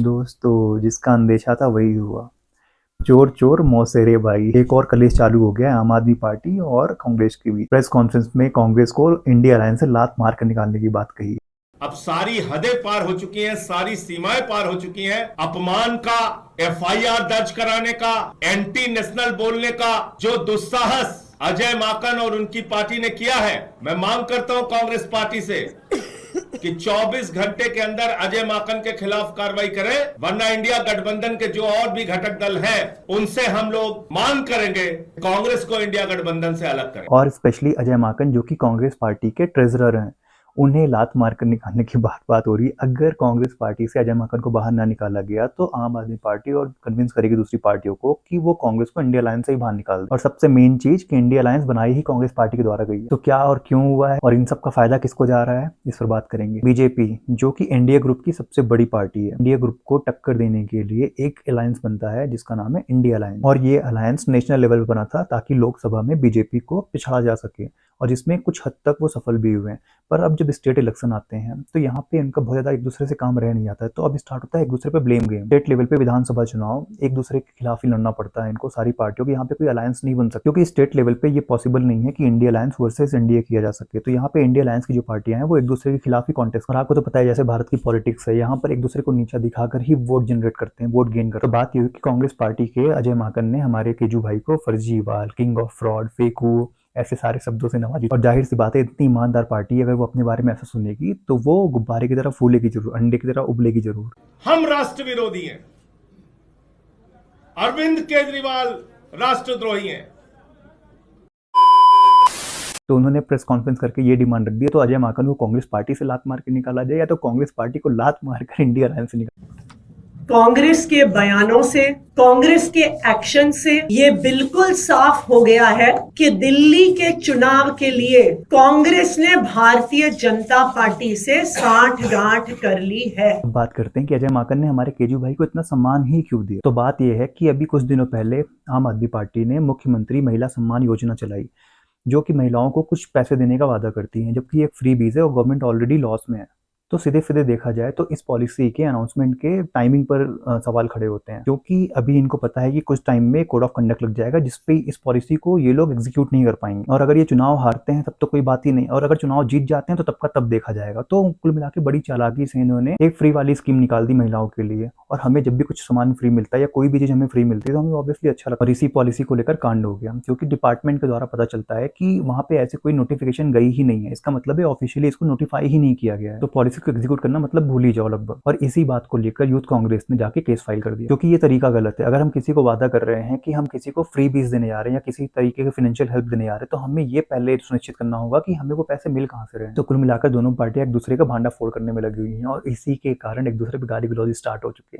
दोस्तों, जिसका अंदेशा था वही हुआ। चोर चोर मौसेरे भाई। एक और कलेश चालू हो गया है आम आदमी पार्टी और कांग्रेस के बीच। प्रेस कॉन्फ्रेंस में कांग्रेस को इंडिया अलायंस से लात मार कर निकालने की बात कही। अब सारी हदें पार हो चुकी हैं, सारी सीमाएं पार हो चुकी हैं। अपमान का एफआईआर दर्ज कराने का, एंटी नेशनल बोलने का जो दुस्साहस अजय माकन और उनकी पार्टी ने किया है, मैं मांग करता हूं कांग्रेस पार्टी से कि 24 घंटे के अंदर अजय माकन के खिलाफ कार्रवाई करें, वरना इंडिया गठबंधन के जो और भी घटक दल हैं उनसे हम लोग मांग करेंगे कांग्रेस को इंडिया गठबंधन से अलग करें। और स्पेशली अजय माकन जो कि कांग्रेस पार्टी के ट्रेजरर हैं, उन्हें लात मारकर निकालने की बात हो रही है। अगर कांग्रेस पार्टी से अजय माकन को बाहर ना निकाला गया तो आम आदमी पार्टी और कन्विंस करेगी दूसरी पार्टियों को कि वो कांग्रेस को इंडिया अलायंस से ही बाहर निकाल दे। और सबसे मेन चीज कि इंडिया अलायंस बनाई ही कांग्रेस पार्टी के द्वारा गई है। तो क्या और क्यों हुआ है और इन सब का फायदा किसको जा रहा है, इस पर बात करेंगे। बीजेपी जो कि एनडीए ग्रुप की सबसे बड़ी पार्टी है, एनडीए ग्रुप को टक्कर देने के लिए एक अलायंस बनता है जिसका नाम है इंडिया अलायंस। और ये अलायंस नेशनल लेवल पर बना था ताकि लोकसभा में बीजेपी को पिछड़ा जा सके, और जिसमें कुछ हद तक वो सफल भी हुए हैं। पर अब जब स्टेट इलेक्शन आते हैं तो यहाँ पे इनका बहुत ज्यादा एक दूसरे से काम रह नहीं जाता है। तो अब स्टार्ट होता है एक दूसरे पे ब्लेम गेम। स्टेट लेवल पे विधानसभा चुनाव एक दूसरे के खिलाफ ही लड़ना पड़ता है इनको, सारी पार्टियों के। यहाँ पे कोई अलायंस नहीं बन सकती क्योंकि स्टेट लेवल पे ये पॉसिबल नहीं है कि इंडिया अलायंस वर्सेस इंडिया किया जा सके। तो यहाँ पे इंडिया अलायंस की जो पार्टियां हैं वो एक दूसरे के खिलाफ ही कॉन्टेस्ट। और आपको तो पता है जैसे भारत की पॉलिटिक्स है, यहाँ पर एक दूसरे को नीचा दिखाकर ही वोट जनरेट करते हैं, वोट गेन करते हैं। तो बात ये हुई कि कांग्रेस पार्टी के अजय माकन ने हमारे केजू भाई को फर्जीवाल, किंग ऑफ फ्रॉड, फेकू, ऐसे सारे शब्दों से नवाजी। और जाहिर सी बात है, इतनी ईमानदार पार्टी है, अगर वो अपने बारे में ऐसा सुनेगी तो वो गुब्बारे की तरह फूलेगी जरूर, अंडे की तरह उबलेगी जरूर। हम राष्ट्र विरोधी हैं, अरविंद केजरीवाल राष्ट्रद्रोही हैं। तो उन्होंने प्रेस कॉन्फ्रेंस करके ये डिमांड रख दी, तो अजय माकन को कांग्रेस पार्टी से लात मार के निकाला जाए या तो कांग्रेस पार्टी को लात मारकर इंडिया अलायंस से निकाला। कांग्रेस के बयानों से, कांग्रेस के एक्शन से ये बिल्कुल साफ हो गया है कि दिल्ली के चुनाव के लिए कांग्रेस ने भारतीय जनता पार्टी से साठगांठ कर ली है। बात करते हैं कि अजय माकन ने हमारे केजू भाई को इतना सम्मान ही क्यों दिया। तो बात यह है कि अभी कुछ दिनों पहले आम आदमी पार्टी ने मुख्यमंत्री महिला सम्मान योजना चलाई, जो कि महिलाओं को कुछ पैसे देने का वादा करती है, जबकि एक फ्री बीज है और गवर्नमेंट ऑलरेडी लॉस में है। तो सीधे सीधे देखा जाए तो इस पॉलिसी के अनाउंसमेंट के टाइमिंग पर सवाल खड़े होते हैं, क्योंकि अभी इनको पता है कि कुछ टाइम में कोड ऑफ कंडक्ट लग जाएगा जिसपे इस पॉलिसी को ये लोग एग्जीक्यूट नहीं कर पाएंगे। और अगर ये चुनाव हारते हैं तब तो कोई बात ही नहीं, और अगर चुनाव जीत जाते हैं तो तब का तब देखा जाएगा। तो कुल मिला के बड़ी चालाकी से इन्होंने एक फ्री वाली स्कीम निकाल दी महिलाओं के लिए। और हमें जब भी कुछ सामान फ्री मिलता है या कोई भी चीज हमें फ्री मिलती है तो हमें ऑब्वियसली अच्छा लगता है। और इसी पॉलिसी को लेकर कांड हो गया, क्योंकि डिपार्टमेंट के द्वारा पता चलता है कि वहां पे ऐसे कोई नोटिफिकेशन गई ही नहीं है। इसका मतलब है ऑफिशियली इसको नोटिफाई ही नहीं किया गया है। तो पॉलिसी को एग्जीक्यूट करना मतलब भूल ही जाओ लगभग। और इसी बात को लेकर यूथ कांग्रेस ने जाके केस फाइल कर दिया, क्योंकि ये तरीका गलत है। अगर हम किसी को वादा कर रहे हैं कि हम किसी को फ्री बीज देने जा रहे हैं या किसी तरीके की फाइनेंशियल हेल्प देने जा रहे हैं, तो हमें ये पहले सुनिश्चित करना होगा कि हमें वो पैसे मिल कहां से रहे हैं। तो कुल मिलाकर दोनों पार्टियां एक दूसरे का भांडा फोड़ करने में लगी हुई हैं और इसी के कारण एक दूसरे पर गाली गलौज स्टार्ट हो चुकी है।